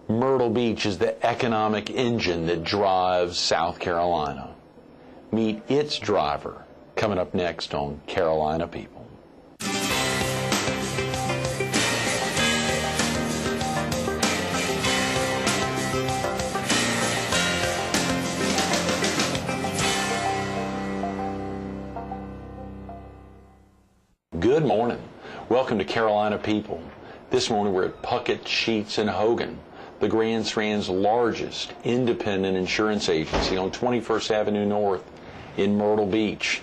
Myrtle Beach is the economic engine that drives South Carolina. Meet its driver coming up next on Carolina People. Good morning. Welcome to Carolina People. This morning we're at Puckett, Sheets & Hogan, the Grand Strand's largest independent insurance agency on 21st Avenue North in Myrtle Beach.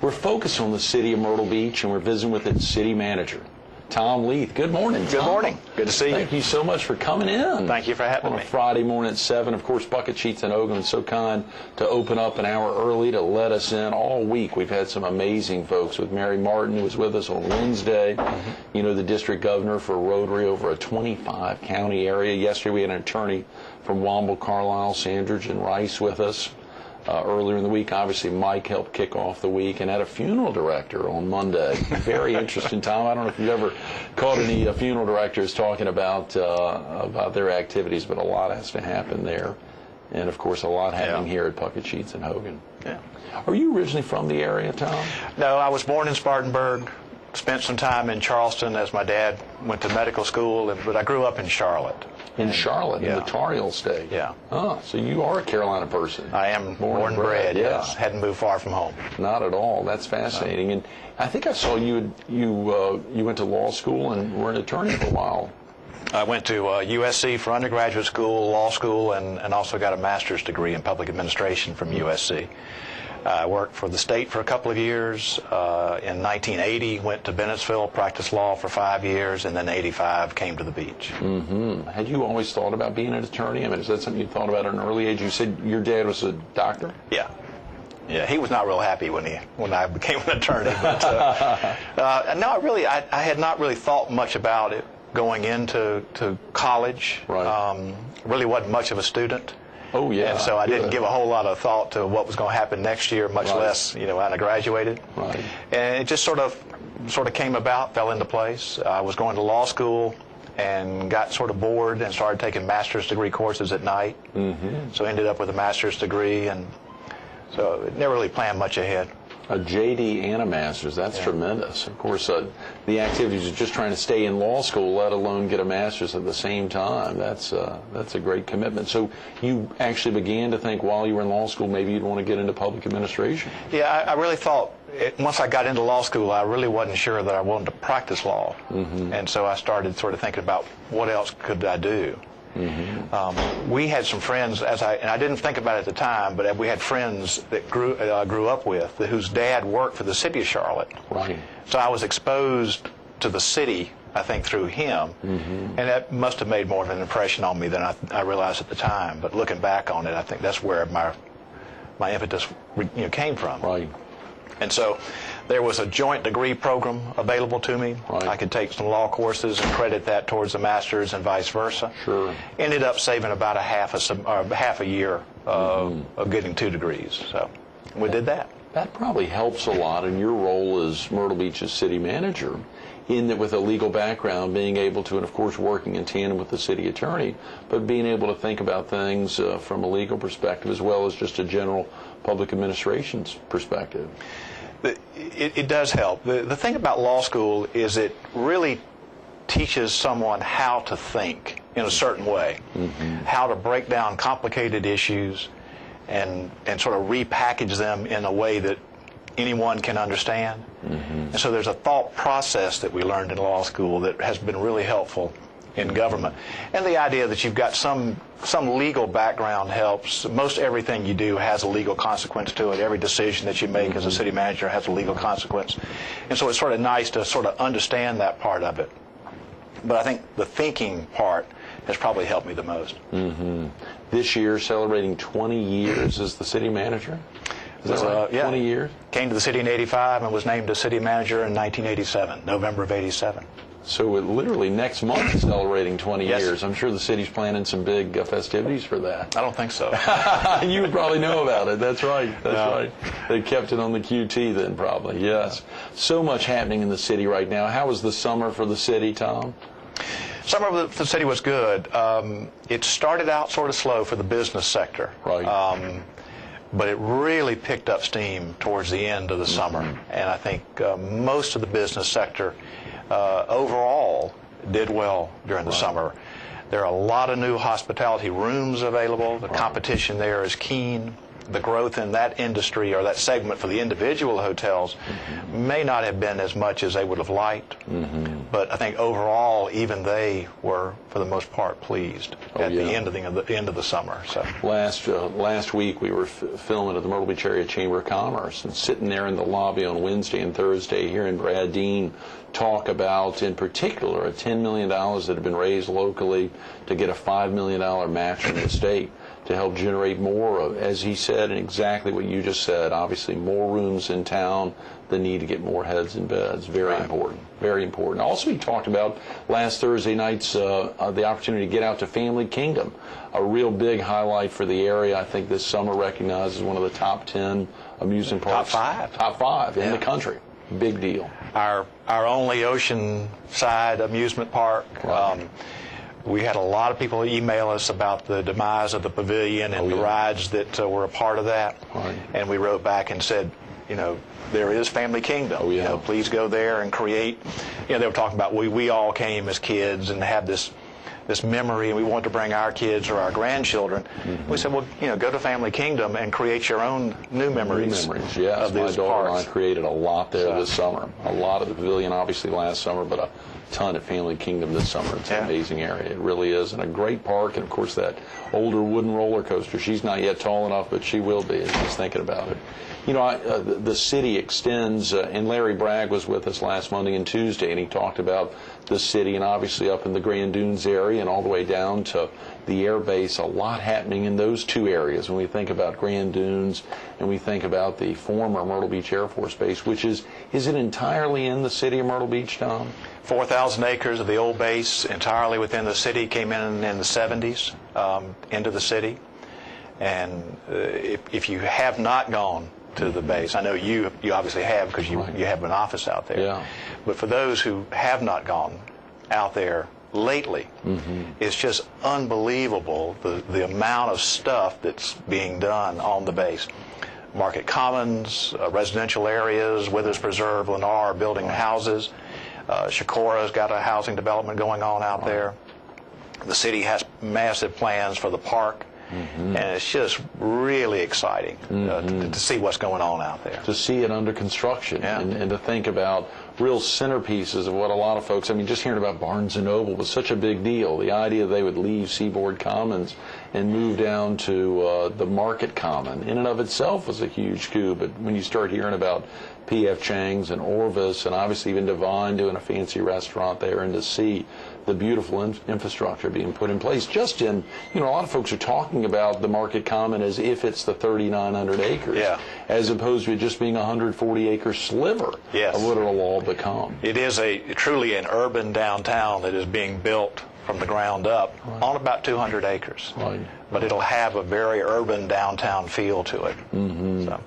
We're focused on the city of Myrtle Beach, and we're visiting with its city manager, Tom Leath. Good morning, Tom. Good morning. Good to see you. Thank you so much for coming in. Thank you for having me. On a Friday morning at 7. Of course, Puckett, Sheets & Hogan was so kind to open up an hour early to let us in. All week we've had some amazing folks. With Mary Martin, who was with us on Wednesday. You know, the district governor for Rotary over a 25-county area. Yesterday we had an attorney from Womble, Carlisle, Sandridge, and Rice with us. Earlier in the week, obviously, Mike helped kick off the week, and had a funeral director on Monday. Very interesting time. I don't know if you've ever caught any funeral directors talking about their activities, but a lot has to happen there. And, of course, a lot happening here at Puckett, Sheets & Hogan. Yeah. Are you originally from the area, Tom? No, I was born in Spartanburg, spent some time in Charleston as my dad went to medical school, but I grew up in Charlotte. In Charlotte, in the Tar State. Yeah. Oh, so you are a Carolina person. I am born and bred, yes. Hadn't moved far from home. Not at all. That's fascinating. And I think I saw you went to law school and were an attorney for a while. I went to USC for undergraduate school, law school, and also got a master's degree in public administration from USC. I worked for the state for a couple of years. In 1980, went to Bennettsville, practiced law for 5 years, and then 85 came to the beach. Mm-hmm. Had you always thought about being an attorney? I mean, is that something you thought about at an early age? You said your dad was a doctor? Yeah. Yeah, he was not real happy when I became an attorney. But no, I had not really thought much about it going into college. Right. Really wasn't much of a student. Oh, yeah. And so I didn't give a whole lot of thought to what was going to happen next year, much less, when I graduated. Right. And it just sort of came about, fell into place. I was going to law school and got sort of bored and started taking master's degree courses at night. Mm-hmm. So ended up with a master's degree, and so never really planned much ahead. A JD and a master's, that's tremendous. Of course, the activities of just trying to stay in law school, let alone get a master's at the same time, that's a great commitment. So you actually began to think while you were in law school maybe you'd want to get into public administration? Yeah, I really thought, once I got into law school, I really wasn't sure that I wanted to practice law. Mm-hmm. And so I started sort of thinking about what else could I do. Mm-hmm. We had some friends, and I didn't think about it at the time, but we had friends that grew up with whose dad worked for the city of Charlotte. Right. So I was exposed to the city, I think, through him, and that must have made more of an impression on me than I realized at the time. But looking back on it, I think that's where my impetus came from. Right. And so there was a joint degree program available to me. Right. I could take some law courses and credit that towards a master's and vice versa. Sure. Ended up saving about half a year of getting 2 degrees. So we did that. That probably helps a lot in your role as Myrtle Beach's city manager, in that with a legal background, being able to, and of course working in tandem with the city attorney, but being able to think about things from a legal perspective as well as just a general public administration's perspective. It does help. The thing about law school is it really teaches someone how to think in a certain way, how to break down complicated issues and sort of repackage them in a way that anyone can understand. And so there's a thought process that we learned in law school that has been really helpful in government. And the idea that you've got some legal background helps. Most everything you do has a legal consequence to it. Every decision that you make as a city manager has a legal consequence. And so it's sort of nice to sort of understand that part of it. But I think the thinking part has probably helped me the most. This year, celebrating 20 years as the city manager? Is that right? 20 years? Came to the city in 85 and was named a city manager in 1987, November of 87. So it literally next month celebrating 20 Yes. years. I'm sure the city's planning some big festivities for that. I don't think so. You would probably know about it. That's right. That's right. They kept it on the QT then, probably. Yes. So much happening in the city right now. How was the summer for the city, Tom? Summer of the city was good. It started out sort of slow for the business sector. Right. But it really picked up steam towards the end of the summer. And I think most of the business sector overall did well during the summer. There are a lot of new hospitality rooms available. The competition there is keen. The growth in that industry or that segment for the individual hotels may not have been as much as they would have liked, but I think overall even they were for the most part pleased at the end of the summer. So last week we were filming at the Myrtle Beach Area Chamber of Commerce, and sitting there in the lobby on Wednesday and Thursday hearing Brad Dean talk about, in particular, a $10 million that had been raised locally to get a $5 million match from the state to help generate more of, as he said, and exactly what you just said, obviously more rooms in town, the need to get more heads in beds. Very important. Very important. Also, he talked about last Thursday night's the opportunity to get out to Family Kingdom, a real big highlight for the area. I think this summer recognized as one of the top 10 amusement parks. Top five in the country. Big deal. Our only oceanside amusement park. Right. We had a lot of people email us about the demise of the pavilion and the rides that were a part of that. Right. And we wrote back and said, there is Family Kingdom. Please go there and create. They were talking about we all came as kids and had this memory, and we want to bring our kids or our grandchildren. We said, well, go to Family Kingdom and create your own new memories. Yes, of my these daughter parks. and I created a lot there this summer. A lot of the pavilion, obviously, last summer, but a ton at Family Kingdom this summer. It's an amazing area. It really is, and a great park. And of course, that older wooden roller coaster. She's not yet tall enough, but she will be. She's thinking about it. The city extends, and Larry Bragg was with us last Monday and Tuesday, and he talked about the city, and obviously up in the Grand Dunes area and all the way down to the air base. A lot happening in those two areas when we think about Grand Dunes and we think about the former Myrtle Beach Air Force Base, which is it entirely in the city of Myrtle Beach, Tom? 4,000 acres of the old base entirely within the city came in the 70s into the city. And if you have not gone to the base, I know you obviously have because you have an office out there. Yeah. But for those who have not gone out there lately, it's just unbelievable the amount of stuff that's being done on the base. Market Commons, residential areas, Withers Preserve, Lennar are building houses. Shakura's got a housing development going on out there. The city has massive plans for the park. And it's just really exciting to see what's going on out there. To see it under construction and to think about real centerpieces of what a lot of folks, just hearing about Barnes & Noble was such a big deal. The idea they would leave Seaboard Commons and move down to the Market Common in and of itself was a huge coup. But when you start hearing about P.F. Chang's and Orvis and obviously even Devine doing a fancy restaurant there, and to see the beautiful infrastructure being put in place. Just in, a lot of folks are talking about the Market Common as if it's the 3,900 acres, as opposed to it just being a 140-acre sliver of what it'll all become. It is truly an urban downtown that is being built from the ground up on about 200 acres. But it'll have a very urban downtown feel to it. So.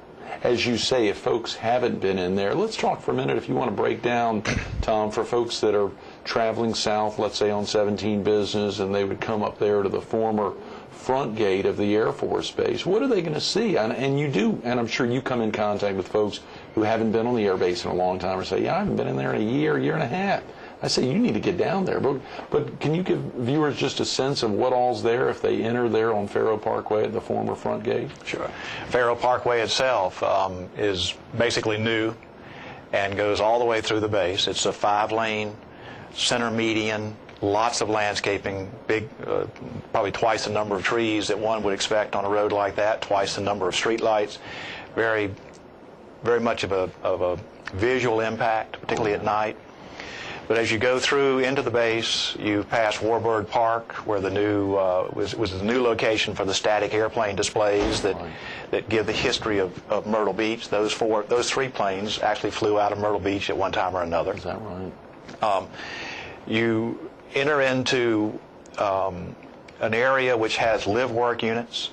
As you say, if folks haven't been in there, let's talk for a minute, if you want to break down, Tom, for folks that are traveling south, let's say on 17 Business, and they would come up there to the former front gate of the Air Force Base. What are they going to see? And you do, and I'm sure you come in contact with folks who haven't been on the air base in a long time or say, I haven't been in there in a year and a half. I say, you need to get down there. But can you give viewers just a sense of what all's there if they enter there on Faro Parkway at the former front gate? Sure. Faro Parkway itself is basically new and goes all the way through the base. It's a 5-lane center median, lots of landscaping, big, probably twice the number of trees that one would expect on a road like that, twice the number of street lights. Very, very much of a visual impact, particularly at night. But as you go through into the base, you pass Warbird Park, where the new was the new location for the static airplane displays that give the history of Myrtle Beach. Those 3 planes actually flew out of Myrtle Beach at one time or another. Is that right? You enter into an area which has live-work units,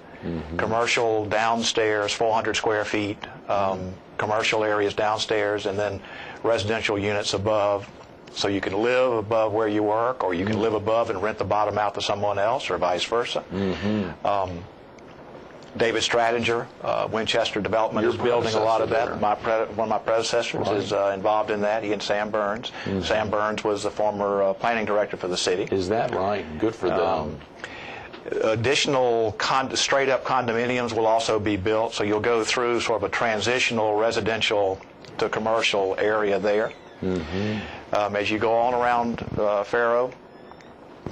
commercial downstairs, 400 square feet, commercial areas downstairs, and then residential units above. So you can live above where you work, or you can live above and rent the bottom out to someone else, or vice versa. David Stratinger, Winchester Development, is building a lot of that. One of my predecessors is involved in that. He and Sam Burns. Sam Burns was the former planning director for the city. Is that right? Good for them. Additional straight-up condominiums will also be built, so you'll go through sort of a transitional residential to commercial area there. As you go on around Faro,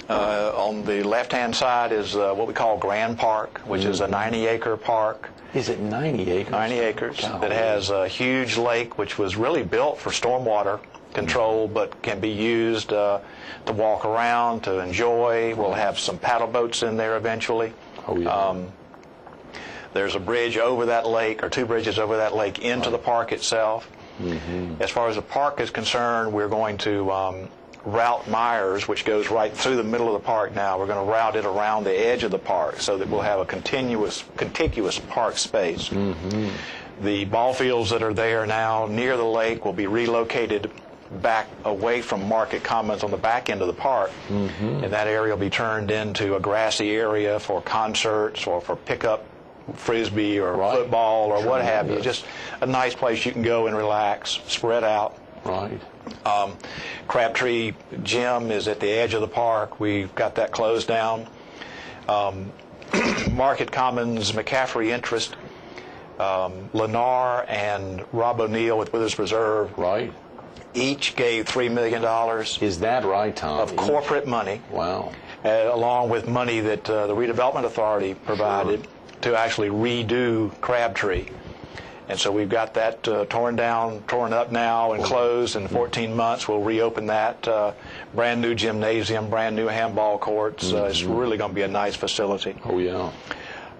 on the left-hand side is what we call Grand Park, which is a 90-acre park. Is it 90 acres? 90 acres. That has a huge lake, which was really built for stormwater control, but can be used to walk around, to enjoy. We'll have some paddle boats in there eventually. Oh, yeah. There's a bridge over that lake, or two bridges over that lake into the park itself. As far as the park is concerned, we're going to route Myers, which goes right through the middle of the park now. We're going to route it around the edge of the park so that we'll have a contiguous park space. The ball fields that are there now near the lake will be relocated back away from Market Commons on the back end of the park, and that area will be turned into a grassy area for concerts or for pickup frisbee or football or what have you. Just a nice place you can go and relax, spread out. Right. Crabtree Gym is at the edge of the park. We've got that closed down. Market Commons, McCaffrey Interest, Lennar and Rob O'Neill with Withers Preserve each gave $3 million. Is that right, Tom? Of corporate money. Wow. Along with money that the Redevelopment Authority provided to actually redo Crabtree. And so we've got that torn up now and closed. In 14 months, we'll reopen that. Brand new gymnasium, brand new handball courts. It's really going to be a nice facility. Oh, yeah.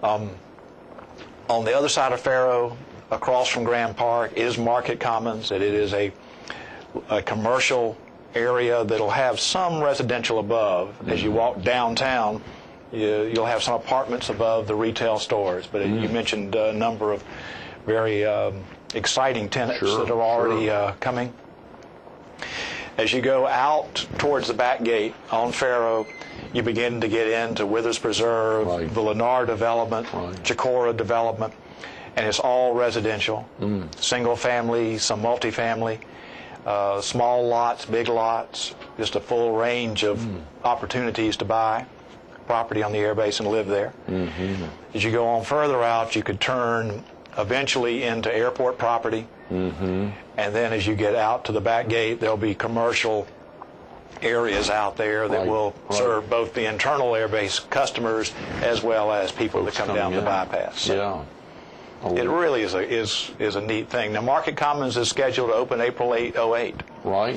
On the other side of Faro, across from Grand Park, is Market Commons. It is a commercial area that'll have some residential above. As you walk downtown, you'll have some apartments above the retail stores. But you mentioned a number of very exciting tenants that are already coming. As you go out towards the back gate on Faro, you begin to get into Withers Preserve, the Lennar development, Chicora development, and it's all residential, single family, some multifamily, small lots, big lots, just a full range of opportunities to buy property on the airbase and live there. As you go on further out, you could turn eventually into airport property, and then as you get out to the back gate, there'll be commercial areas out there that will serve both the internal airbase customers as well as people that come down the bypass. So it really is a neat thing. Now, Market Commons is scheduled to open April 08.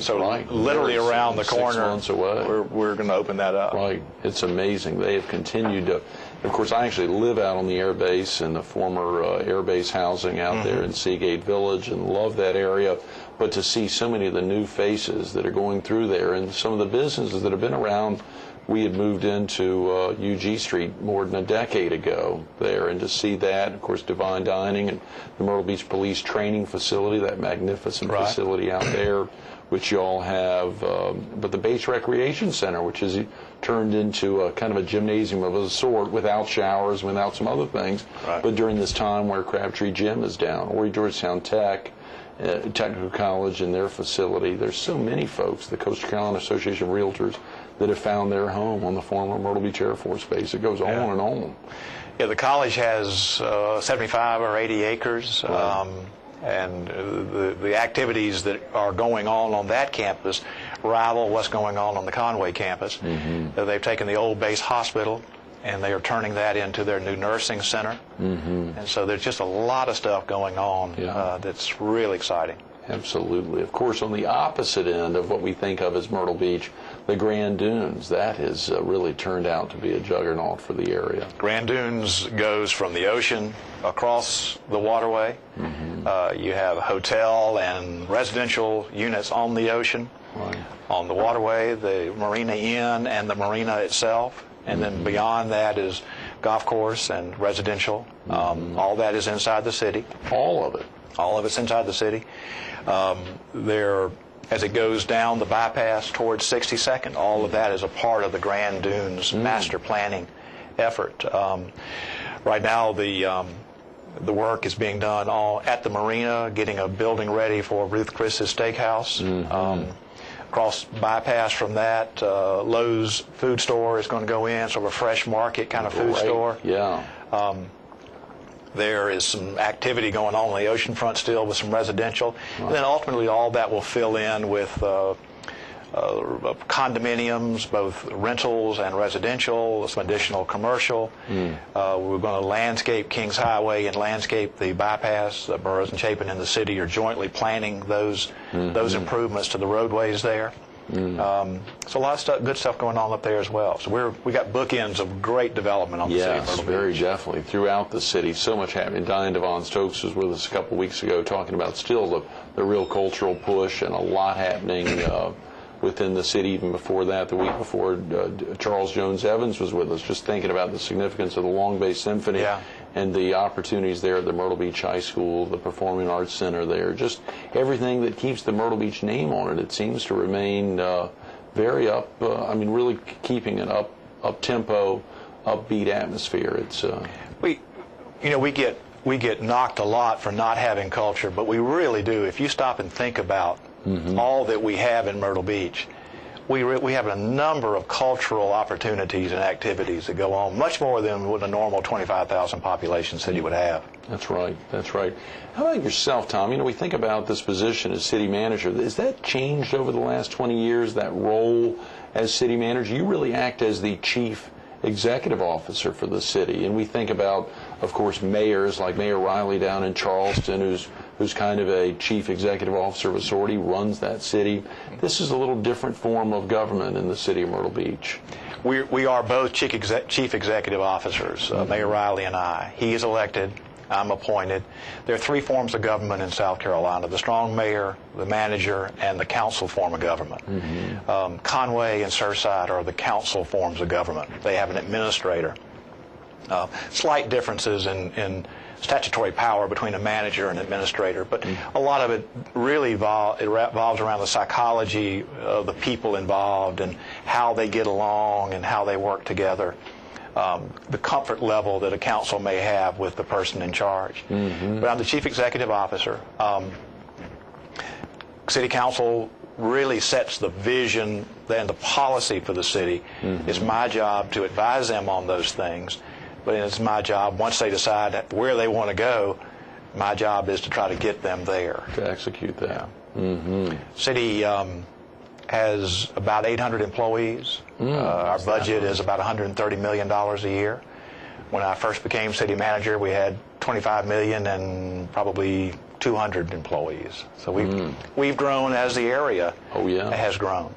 So literally around the corner. 6 months away. We're going to open that up. It's amazing. They have continued to. Of course, I actually live out on the airbase in the former airbase housing out there in Seagate Village, and love that area. But to see so many of the new faces that are going through there, and some of the businesses that have been around, we had moved into UG Street more than a decade ago there, and to see that, of course, Divine Dining and the Myrtle Beach Police Training Facility, that magnificent facility out there, which you all have, but the Bates Recreation Center, which is turned into a kind of a gymnasium of a sort, without showers, without some other things. But during this time where Crabtree Gym is down, or Georgetown Tech, Technical College and their facility, there's so many folks, the Coastal Carolina Association of Realtors, that have found their home on the former Myrtle Beach Air Force Base. It goes on and on. Yeah, the college has 75 or 80 acres. And the activities that are going on that campus rival what's going on the Conway campus. They've taken the old base hospital and they are turning that into their new nursing center. And so there's just a lot of stuff going on that's really exciting. Absolutely. Of course, on the opposite end of what we think of as Myrtle Beach, the Grand Dunes, that has really turned out to be a juggernaut for the area. Grand Dunes goes from the ocean across the waterway. You have hotel and residential units on the ocean. On the waterway, the Marina Inn and the marina itself. And then beyond that is golf course and residential. All that is inside the city. All of it? All of it's inside the city. There as it goes down the bypass towards 62nd. All of that is a part of the Grand Dunes master planning effort. Right now, the work is being done all at the marina, getting a building ready for Ruth Chris's Steakhouse. Across bypass from that, Lowe's food store is going to go in, sort of a fresh market kind of food store. Yeah. There is some activity going on the oceanfront still with some residential. And then ultimately all that will fill in with condominiums, both rentals and residential, some additional commercial. We're going to landscape Kings Highway and landscape the bypass. Burroughs and Chapin and the city are jointly planning those improvements to the roadways there. So a lot of stuff, good stuff going on up there as well. So we got bookends of great development on the city of Myrtle Beach. Very definitely throughout the city. So much happening. Diane Devon Stokes was with us a couple weeks ago talking about still the real cultural push and a lot happening within the city. Even before that, the week before, Charles Jones Evans was with us, just thinking about the significance of the Long Bay Symphony and the opportunities there at the Myrtle Beach High School, the Performing Arts Center there, just everything that keeps the Myrtle Beach name on it. It seems to remain very really keeping an up-tempo, upbeat atmosphere. It's we get knocked a lot for not having culture, but we really do. If you stop and think about all that we have in Myrtle Beach, we have a number of cultural opportunities and activities that go on, much more than what a normal 25,000 population city would have. That's right. That's right. How about yourself, Tom? We think about this position as city manager. Has that changed over the last 20 years, that role as city manager? You really act as the chief executive officer for the city. And we think about, of course, mayors like Mayor Riley down in Charleston, who's kind of a chief executive officer of a sort. He runs that city. This is a little different form of government in the city of Myrtle Beach. We are both chief executive officers, Mayor Riley and I. He is elected. I'm appointed. There are three forms of government in South Carolina: the strong mayor, the manager, and the council form of government. Conway and Surfside are the council forms of government. They have an administrator. Slight differences in statutory power between a manager and administrator, but a lot of it really revolves around the psychology of the people involved and how they get along and how they work together. The comfort level that a council may have with the person in charge. But I'm the chief executive officer. City council really sets the vision and the policy for the city. It's my job to advise them on those things, but it's my job, once they decide where they want to go, my job is to try to get them there. To execute that. City has about 800 employees. Our budget is about $130 million a year. When I first became city manager, we had $25 million and probably 200 employees. So we've grown as the area has grown.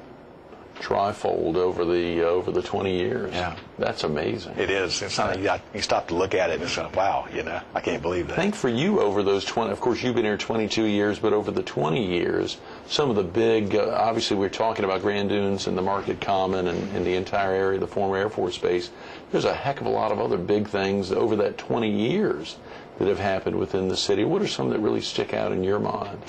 Trifold over the 20 years. Yeah. That's amazing. It is. It's something you stop to look at it and it's like, wow, I can't believe that. I think for you over those 20, of course you've been here 22 years, but over the 20 years, some of the big, obviously we're talking about Grand Dunes and the Market Common and the entire area, the former Air Force Base. There's a heck of a lot of other big things over that 20 years that have happened within the city. What are some that really stick out in your mind?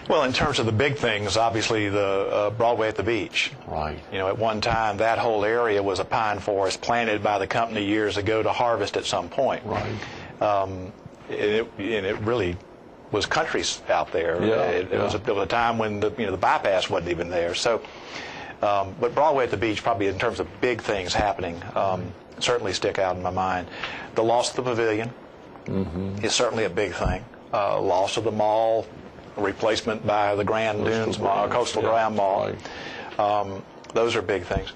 Well, in terms of the big things, obviously the Broadway at the beach. Right. At one time, that whole area was a pine forest planted by the company years ago to harvest at some point. Right. And it really was country out there. It was a time when the bypass wasn't even there. So, but Broadway at the beach, probably in terms of big things happening, certainly stick out in my mind. The loss of the pavilion is certainly a big thing. Loss of the mall. Replacement by the Grand Dunes Mall, Coastal Ground Mall. Right. Those are big things.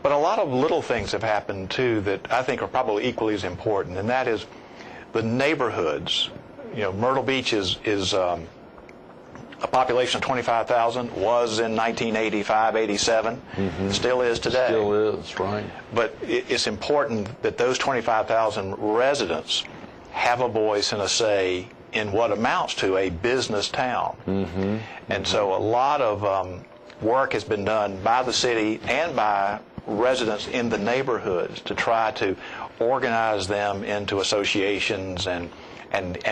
But a lot of little things have happened, too, that I think are probably equally as important, and that is the neighborhoods. Myrtle Beach is a population of 25,000, was in 1985, 87, still is today. Still is, right. But it's important that those 25,000 residents have a voice and a say in what amounts to a business town. And so a lot of work has been done by the city and by residents in the neighborhoods to try to organize them into associations and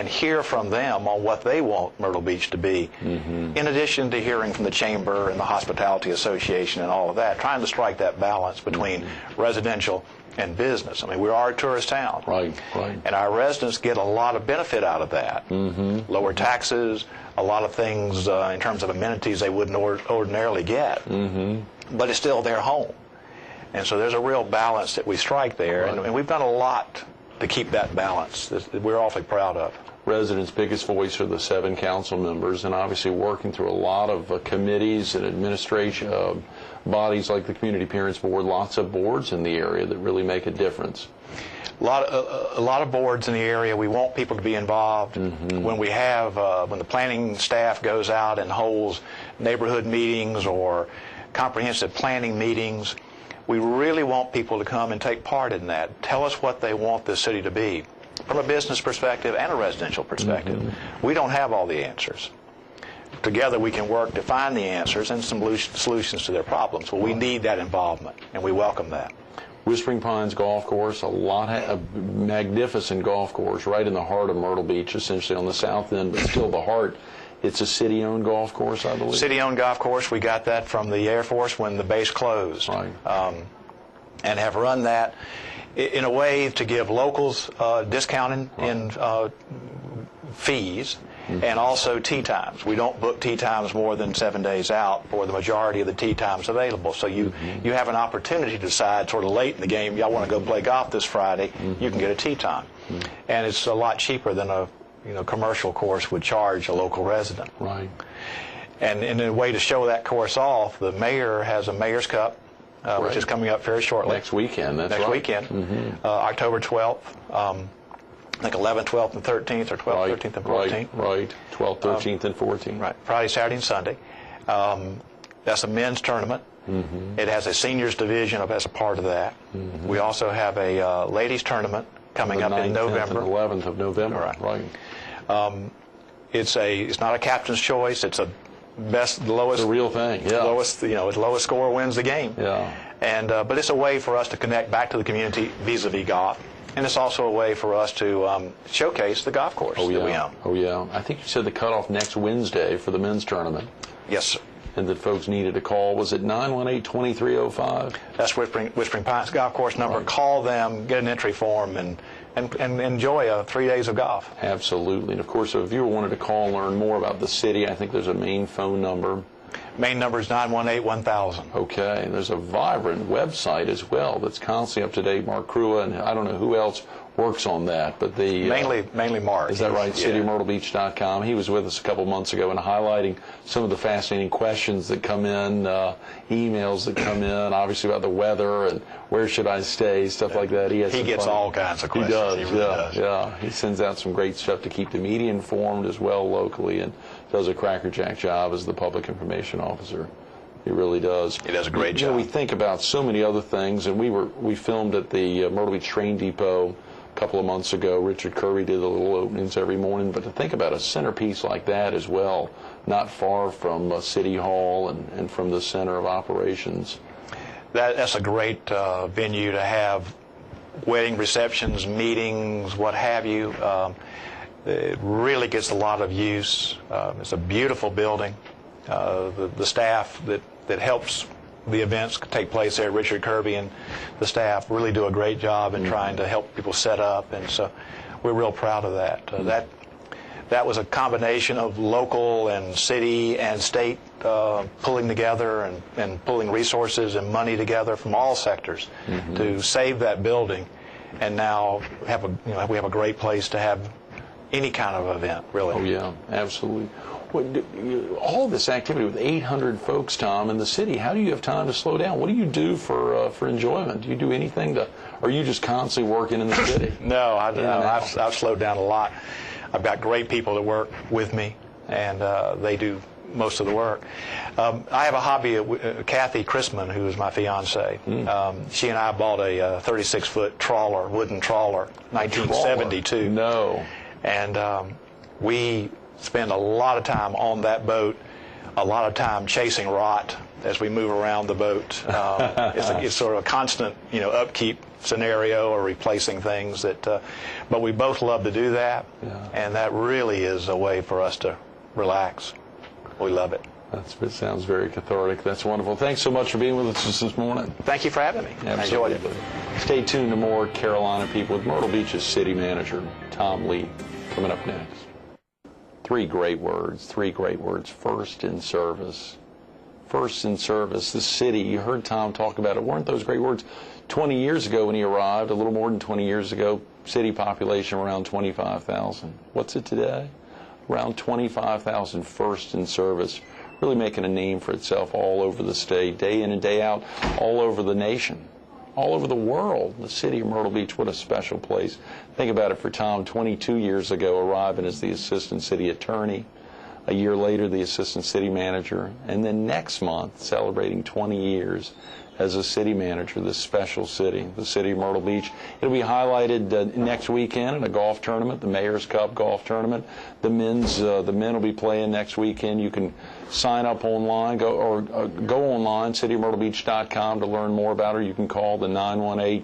hear from them on what they want Myrtle Beach to be, in addition to hearing from the Chamber and the Hospitality Association and all of that, trying to strike that balance between residential and business. I mean, we are a tourist town. Right, right. And our residents get a lot of benefit out of that. Lower taxes, a lot of things in terms of amenities they wouldn't ordinarily get. But it's still their home. And so there's a real balance that we strike there. Right. And we've done a lot to keep that balance that we're awfully proud of. Residents' biggest voice are the 7 council members, and obviously working through a lot of committees and administration bodies like the Community Appearance Board, lots of boards in the area that really make a difference. A lot of boards in the area. We want people to be involved. When we have when the planning staff goes out and holds neighborhood meetings or comprehensive planning meetings, we really want people to come and take part in that. Tell us what they want this city to be from a business perspective and a residential perspective. We don't have all the answers. Together we can work to find the answers and some solutions to their problems. Well, we need that involvement, and we welcome that. Whispering Pines Golf Course, a magnificent golf course right in the heart of Myrtle Beach, essentially on the south end, but still the heart. It's a city-owned golf course, I believe. City-owned golf course. We got that from the Air Force when the base closed. Right. And have run that in a way to give locals discounting in fees and also tee times. We don't book tee times more than 7 days out for the majority of the tee times available. So you have an opportunity to decide sort of late in the game, y'all want to go play golf this Friday, you can get a tee time. And it's a lot cheaper than a commercial course would charge a local resident. Right. And in a way to show that course off, the mayor has a Mayor's Cup, which is coming up very shortly. Next weekend, that's right. Next weekend, October 12th. I think 11th, 12th, and 13th, or 12th, 13th, and 14th. Right. 12th, 13th, and 14th. Right. Friday, Saturday, and Sunday. That's a men's tournament. It has a seniors division as a part of that. We also have a ladies tournament coming up in November. The 11th of November. Right. It's not a captain's choice. It's the lowest. It's a real thing. Yeah. Lowest score wins the game. Yeah. And but it's a way for us to connect back to the community vis-a-vis golf, and it's also a way for us to showcase the golf course that we own. Oh yeah. I think you said the cutoff next Wednesday for the men's tournament. Yes, sir. And that folks needed a call. Was it 918-2305? That's Whispering Pines Golf Course number. Right. Call them, get an entry form, and enjoy 3 days of golf. Absolutely. And of course, if you wanted to call and learn more about the city, I think there's a main phone number. Main number is 918-1000. Okay. And there's a vibrant website as well that's constantly up to date. Mark Crua, and I don't know who else works on that, but the mainly Mark. Is that right? CityOfMyrtleBeach.com. He was with us a couple months ago and highlighting some of the fascinating questions that come in, emails that come in, obviously about the weather and where should I stay, stuff like that. He gets all kinds of questions. He does. He really does. Yeah. He sends out some great stuff to keep the media informed as well locally, and does a crackerjack job as the public information officer. He really does. He does a great job. We think about so many other things, and we filmed at the Myrtle Beach Train Depot a couple of months ago. Richard Kirby did the little openings every morning, but to think about a centerpiece like that as well, not far from City Hall and from the center of operations. That's a great venue to have wedding receptions, meetings, what have you. It really gets a lot of use. It's a beautiful building. The staff that helps the events take place there, Richard Kirby and the staff, really do a great job in trying to help people set up, and so we're real proud of that. That was a combination of local and city and state pulling together and pulling resources and money together from all sectors to save that building, and now we have a great place to have any kind of event, really. Oh yeah, absolutely. All this activity with 800 folks, Tom, in the city, how do you have time to slow down? What do you do for enjoyment? Do you do anything or are you just constantly working in the city? No, I've slowed down a lot. I've got great people that work with me, and they do most of the work. I have a hobby. Kathy Chrisman, who is my fiance, she and I bought a 36-foot trawler, wooden trawler, 1972. No. And we spend a lot of time on that boat, a lot of time chasing rot as we move around the boat. It's sort of a constant, upkeep scenario or replacing things but we both love to do that, and that really is a way for us to relax. We love it. It sounds very cathartic. That's wonderful. Thanks so much for being with us this morning. Thank you for having me. Absolutely. I enjoyed it. Stay tuned to more Carolina People with Myrtle Beach's City Manager, Tom Leath, coming up next. Three great words. First in service. First in service. The city, you heard Tom talk about it. Weren't those great words? 20 years ago when he arrived, a little more than 20 years ago, city population around 25,000. What's it today? Around 25,000. First in service. Really making a name for itself all over the state, day in and day out, all over the nation, all over the world. The city of Myrtle Beach, what a special place. Think about it for Tom, 22 years ago, arriving as the assistant city attorney. A year later, the assistant city manager. And then next month, celebrating 20 years as a city manager, this special city, the city of Myrtle Beach. It'll be highlighted next weekend in a golf tournament, the Mayor's Cup golf tournament. The men will be playing next weekend. You can sign up online, go online, citymyrtlebeach.com to learn more about it. You can call the 918-2305,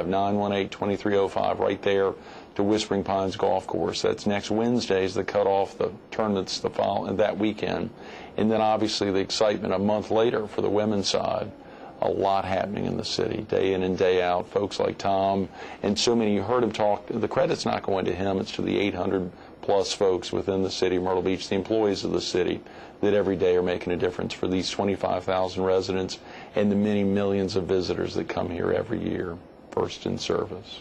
918-2305 right there to Whispering Pines Golf Course. That's next Wednesday is the cutoff, the tournaments that weekend. And then obviously the excitement a month later for the women's side. A lot happening in the city, day in and day out. Folks like Tom and so many, you heard him talk, the credit's not going to him, it's to the 800 plus folks within the city of Myrtle Beach, the employees of the city that every day are making a difference for these 25,000 residents and the many millions of visitors that come here every year. First in service.